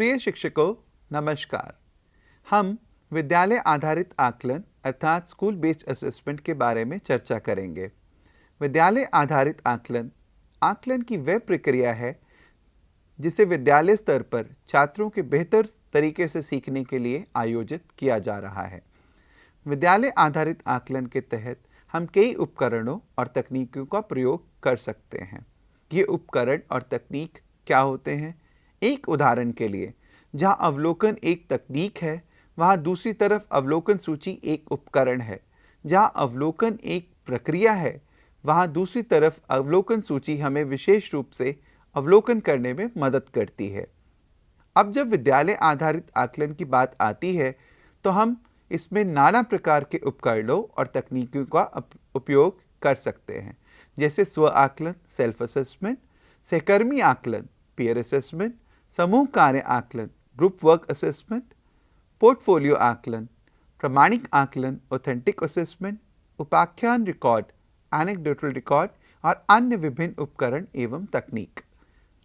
प्रिय शिक्षकों, नमस्कार। हम विद्यालय आधारित आकलन अर्थात स्कूल बेस्ड असेसमेंट के बारे में चर्चा करेंगे। विद्यालय आधारित आकलन की वह प्रक्रिया है जिसे विद्यालय स्तर पर छात्रों के बेहतर तरीके से सीखने के लिए आयोजित किया जा रहा है। विद्यालय आधारित आकलन के तहत हम कई उपकरणों और तकनीकों का प्रयोग कर सकते हैं। ये उपकरण और तकनीक क्या होते हैं? एक उदाहरण के लिए, जहां अवलोकन एक तकनीक है, वहां दूसरी तरफ अवलोकन सूची एक उपकरण है। जहां अवलोकन एक प्रक्रिया है, वहां दूसरी तरफ अवलोकन सूची हमें विशेष रूप से अवलोकन करने में मदद करती है। अब जब विद्यालय आधारित आकलन की बात आती है तो हम इसमें नाना प्रकार के उपकरणों और तकनीकों का उपयोग कर सकते हैं, जैसे स्व आकलन सेल्फ असेसमेंट, सहकर्मी आकलन पीयर असेसमेंट, समूह कार्य आकलन ग्रुप वर्क असेसमेंट, पोर्टफोलियो आकलन, प्रमाणिक आकलन ऑथेंटिक असेसमेंट, उपाख्यान रिकॉर्ड एनेक्डोटल रिकॉर्ड और अन्य विभिन्न उपकरण एवं तकनीक।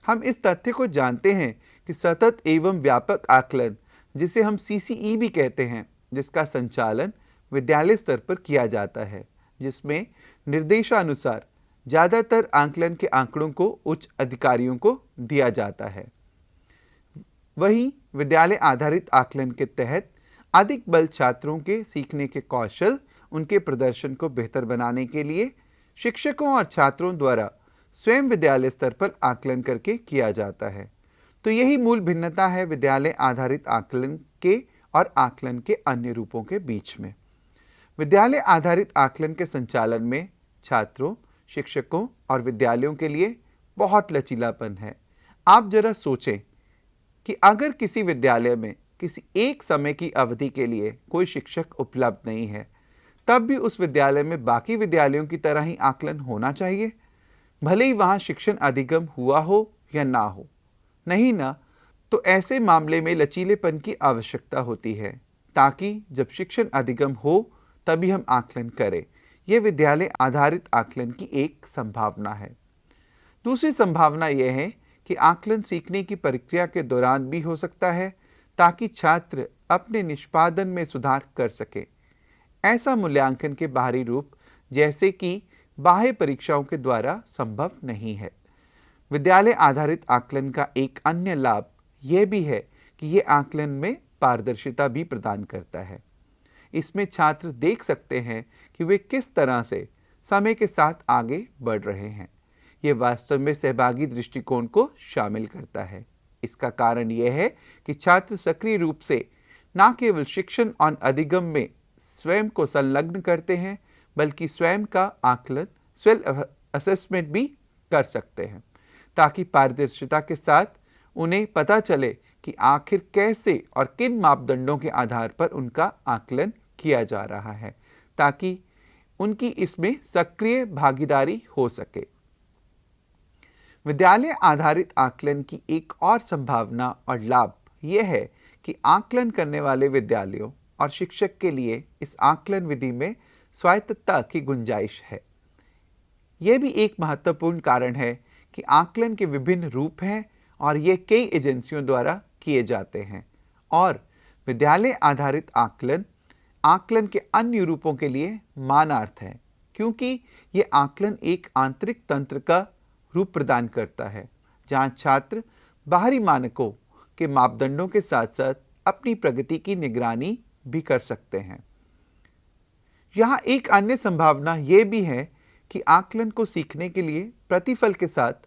हम इस तथ्य को जानते हैं कि सतत एवं व्यापक आकलन, जिसे हम CCE भी कहते हैं, जिसका संचालन विद्यालय स्तर पर किया जाता है, जिसमें निर्देशानुसार ज़्यादातर आकलन के आंकड़ों को उच्च अधिकारियों को दिया जाता है। वहीं विद्यालय आधारित आकलन के तहत अधिक बल छात्रों के सीखने के कौशल, उनके प्रदर्शन को बेहतर बनाने के लिए शिक्षकों और छात्रों द्वारा स्वयं विद्यालय स्तर पर आकलन करके किया जाता है। तो यही मूल भिन्नता है विद्यालय आधारित आकलन के और आकलन के अन्य रूपों के बीच में। विद्यालय आधारित आकलन के संचालन में छात्रों, शिक्षकों और विद्यालयों के लिए बहुत लचीलापन है। आप जरा सोचें कि अगर किसी विद्यालय में किसी एक समय की अवधि के लिए कोई शिक्षक उपलब्ध नहीं है, तब भी उस विद्यालय में बाकी विद्यालयों की तरह ही आकलन होना चाहिए, भले ही वहाँ शिक्षण अधिगम हुआ हो या ना हो। नहीं ना, तो ऐसे मामले में लचीलेपन की आवश्यकता होती है, ताकि जब शिक्षण अधिगम हो तभी हम आकलन करें। यह विद्यालय आधारित आकलन की एक संभावना है। दूसरी संभावना यह है कि आकलन सीखने की प्रक्रिया के दौरान भी हो सकता है, ताकि छात्र अपने निष्पादन में सुधार कर सके। ऐसा मूल्यांकन के बाहरी रूप, जैसे कि बाह्य परीक्षाओं के द्वारा संभव नहीं है। विद्यालय आधारित आकलन का एक अन्य लाभ यह भी है कि यह आकलन में पारदर्शिता भी प्रदान करता है। इसमें छात्र देख सकते हैं कि वे किस तरह से समय के साथ आगे बढ़ रहे हैं। यह वास्तव में सहभागी दृष्टिकोण को शामिल करता है। इसका कारण यह है कि छात्र सक्रिय रूप से न केवल शिक्षण और अधिगम में स्वयं को संलग्न करते हैं, बल्कि स्वयं का आकलन सेल्फ असेसमेंट भी कर सकते हैं, ताकि पारदर्शिता के साथ उन्हें पता चले कि आखिर कैसे और किन मापदंडों के आधार पर उनका आकलन किया जा रहा है, ताकि उनकी इसमें सक्रिय भागीदारी हो सके। विद्यालय आधारित आकलन की एक और संभावना और लाभ यह है कि आकलन करने वाले विद्यालयों और शिक्षक के लिए इस आकलन विधि में स्वायत्तता की गुंजाइश है। यह भी एक महत्वपूर्ण कारण है कि आकलन के विभिन्न रूप हैं और ये कई एजेंसियों द्वारा किए जाते हैं, और विद्यालय आधारित आकलन के अन्य रूपों के लिए मानार्थ है, क्योंकि ये आकलन एक आंतरिक तंत्र का रूप प्रदान करता है, जहां छात्र बाहरी मानकों के मापदंडों के साथ साथ अपनी प्रगति की निगरानी भी कर सकते हैं। यहाँ एक अन्य संभावना यह भी है कि आकलन को सीखने के लिए प्रतिफल के साथ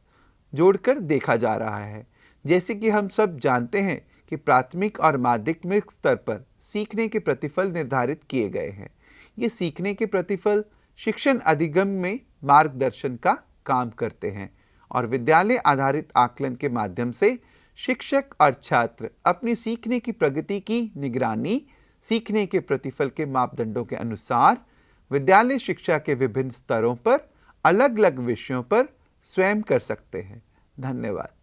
जोड़कर देखा जा रहा है। जैसे कि हम सब जानते हैं कि प्राथमिक और माध्यमिक स्तर पर सीखने के प्रतिफल निर्धारित किए गए हैं। ये सीखने के प्रतिफल शिक्षण अधिगम में मार्गदर्शन का काम करते हैं, और विद्यालय आधारित आकलन के माध्यम से शिक्षक और छात्र अपनी सीखने की प्रगति की निगरानी सीखने के प्रतिफल के मापदंडों के अनुसार विद्यालय शिक्षा के विभिन्न स्तरों पर अलग अलग विषयों पर स्वयं कर सकते हैं। धन्यवाद।